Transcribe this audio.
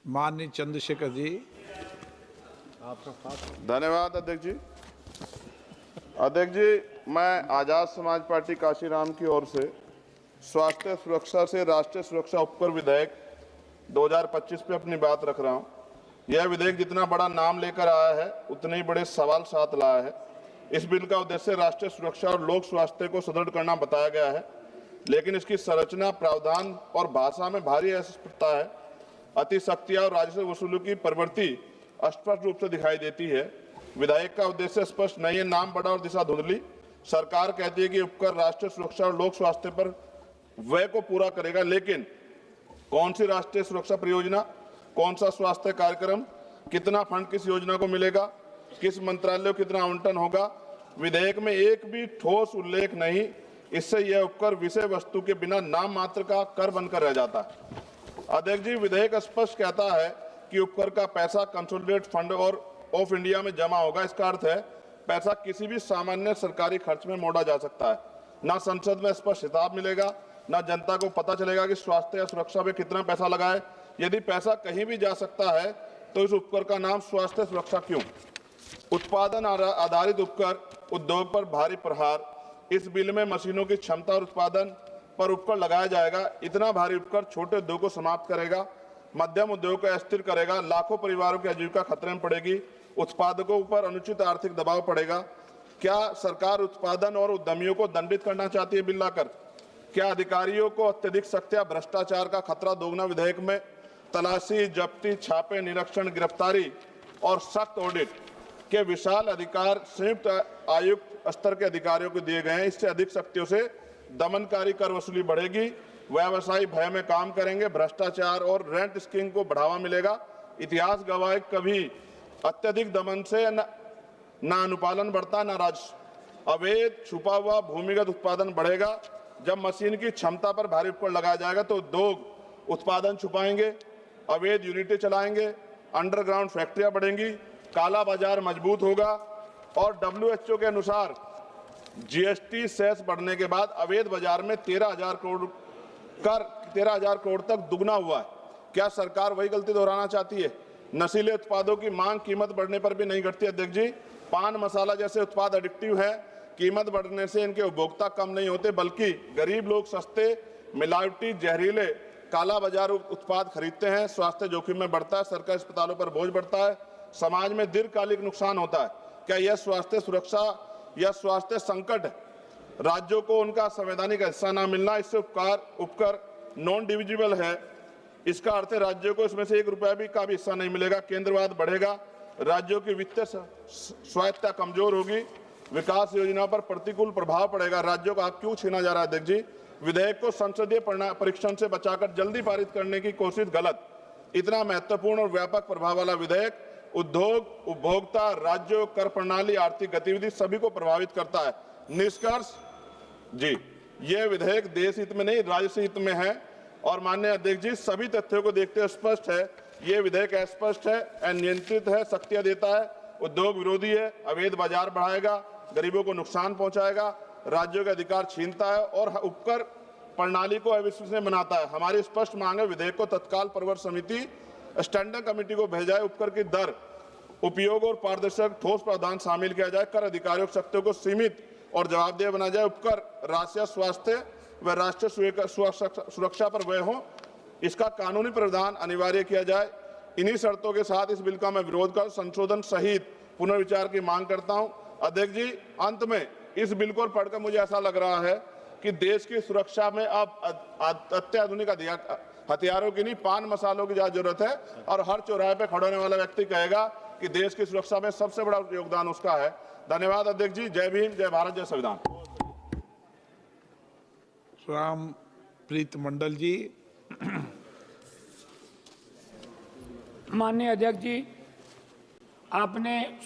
माननीय चंद्रशेखर जी। धन्यवाद अध्यक्ष जी। अध्यक्ष जी, मैं आजाद समाज पार्टी काशीराम की ओर से स्वास्थ्य सुरक्षा से राष्ट्रीय सुरक्षा उपकर विधेयक 2025 पे अपनी बात रख रहा हूं। यह विधेयक जितना बड़ा नाम लेकर आया है उतने ही बड़े सवाल साथ लाया है। इस बिल का उद्देश्य राष्ट्रीय सुरक्षा और लोक स्वास्थ्य को सुदृढ़ करना बताया गया है, लेकिन इसकी संरचना, प्रावधान और भाषा में भारी अस्पष्टता है। अतिशक्तियां और राजस्व वसूली की प्रवृत्ति स्पष्ट रूप से दिखाई देती है। विधेयक का उद्देश्य स्पष्ट नहीं है, नाम बड़ा और दिशा धुंधली। सरकार कहती है कि उपकर राष्ट्रीय सुरक्षा और लोक स्वास्थ्य पर व्यय को पूरा करेगा, लेकिन कौन सी राष्ट्रीय सुरक्षा परियोजना, कौन सा स्वास्थ्य कार्यक्रम, कितना फंड किस योजना को मिलेगा, किस मंत्रालय को कितना आवंटन होगा, विधेयक में एक भी ठोस उल्लेख नहीं। इससे यह उपकर विषय वस्तु के बिना नाम मात्र का कर बनकर रह जाता है। अध्यक्ष जी, विधेयक स्पष्ट कहता है कि उपकर का पैसा कंसोलिडेटेड फंड और ऑफ इंडिया में जमा होगा। इसका अर्थ है पैसा किसी भी सामान्य सरकारी खर्च में मोड़ा जा सकता है। ना संसद में स्पष्ट हिसाब मिलेगा, ना जनता को पता चलेगा कि स्वास्थ्य या सुरक्षा में कितना पैसा लगा है। यदि पैसा कहीं भी जा सकता है तो इस उपकर का नाम स्वास्थ्य सुरक्षा क्यों? उत्पादन आधारित उपकर, उद्योग पर भारी प्रहार। इस बिल में मशीनों की क्षमता और उत्पादन पर उपकर लगाया जाएगा। इतना भारी उपकर छोटे उद्योग को समाप्त करेगा, मध्यम उद्योग को अस्थिर करेगा, लाखों परिवारों की आजीविका खतरे में पड़ेगी, उत्पादकों पर अनुचित आर्थिक दबाव पड़ेगा। क्या सरकार उत्पादन और उद्यमियों को दंडित करना चाहती है बिल लाकर? क्या अधिकारियों को अत्यधिक सख्त या भ्रष्टाचार का खतरा दोगुना? विधेयक में तलाशी, जब्ती, छापे, निरीक्षण, गिरफ्तारी और सख्त ऑडिट के विशाल अधिकार संयुक्त आयुक्त स्तर के अधिकारियों को दिए गए हैं। इससे अधिक शक्तियों से दमनकारी कर वसूली बढ़ेगी, व्यवसायी भय में काम करेंगे, भ्रष्टाचार और रेंट स्कीम को बढ़ावा मिलेगा। इतिहास गवाह है, कभी अत्यधिक दमन से न अनुपालन बढ़ता, न राजस्व। अवैध छुपा हुआ भूमिगत उत्पादन बढ़ेगा। जब मशीन की क्षमता पर भारी उपकर लगाया जाएगा तो उद्योग उत्पादन छुपाएंगे, अवैध यूनिटें चलाएंगे, अंडरग्राउंड फैक्ट्रियां बढ़ेंगी, काला बाजार मजबूत होगा और WHO के अनुसार GST सेस बढ़ने के बाद अवैध बाजार में 13,000 करोड़ तक दुगना हुआ है। क्या सरकार वही गलती दोहराना चाहती है? नशीले उत्पादों की मांग कीमत बढ़ने पर भी नहीं घटती। अध्यक्ष जी, पान मसाला जैसे उत्पाद एडिक्टिव है। कीमत बढ़ने से इनके उपभोक्ता कम नहीं होते, बल्कि गरीब लोग सस्ते, मिलावटी, जहरीले, काला बाजार उत्पाद खरीदते हैं। स्वास्थ्य जोखिम में बढ़ता है, सरकारी अस्पतालों पर बोझ बढ़ता है, समाज में दीर्घकालिक नुकसान होता है। क्या यह स्वास्थ्य सुरक्षा या स्वास्थ्य संकट है? राज्यों को उनका संवैधानिक हिस्सा न मिलना, इससे उपकर नॉन डिविजिबल है। इसका अर्थ है राज्यों को इसमें से ₹1 का भी हिस्सा नहीं मिलेगा। केंद्रवाद बढ़ेगा, राज्यों की वित्तीय स्वायत्तता कमजोर होगी, विकास योजना पर प्रतिकूल प्रभाव पड़ेगा। राज्यों का हक क्यों छीना जा रहा है? अध्यक्ष जी, विधेयक को संसदीय परीक्षण से बचाकर जल्दी पारित करने की कोशिश गलत। इतना महत्वपूर्ण और व्यापक प्रभाव वाला विधेयक उद्योग, उपभोक्ता, राज्यों, कर प्रणाली, आर्थिक गतिविधि सभी को प्रभावित करता है। निष्कर्ष जी, यह विधेयक देश हित में नहीं, राज्य हित में है। और माननीय अध्यक्ष जी, सभी तथ्यों को देखते हुए स्पष्ट है, ये विधेयक अस्पष्ट है, अनियंत्रित है, शक्तियां देता है, उद्योग विरोधी है, अवैध बाजार बढ़ाएगा, गरीबों को नुकसान पहुंचाएगा, राज्यों के अधिकार छीनता है और उपकर प्रणाली को अविश्वसनीय बनाता है। हमारी स्पष्ट मांग है, विधेयक को तत्काल प्रवर समिति स्टैंडिंग कमेटी को भेजा जाए, उपकर की दर, उपयोग और पारदर्शक ठोस प्रावधान शामिल किया जाए, कर अधिकारियों की शक्तियों को सीमित और जवाबदेह बनाया जाए, उपकर राष्ट्रीय स्वास्थ्य व राष्ट्रीय सुरक्षा पर व्यय हो, इसका कानूनी प्रावधान अनिवार्य किया जाए। इन्हीं शर्तों के साथ इस बिल का मैं विरोध कर संशोधन सहित पुनर्विचार की मांग करता हूं। अध्यक्ष जी, अंत में इस बिल को पढ़कर मुझे ऐसा लग रहा है कि देश की सुरक्षा में अब अत्याधुनिक हथियारों की नहीं, पान मसालों की ज्यादा जरूरत है। और हर चौराहे पे खड़े होने वाला व्यक्ति कहेगा कि देश की सुरक्षा में सबसे बड़ा योगदान उसका है। धन्यवाद अध्यक्ष जी। जय भीम, जय भारत, जय संविधान। राम प्रीत मंडल जी। माननीय अध्यक्ष जी, आपने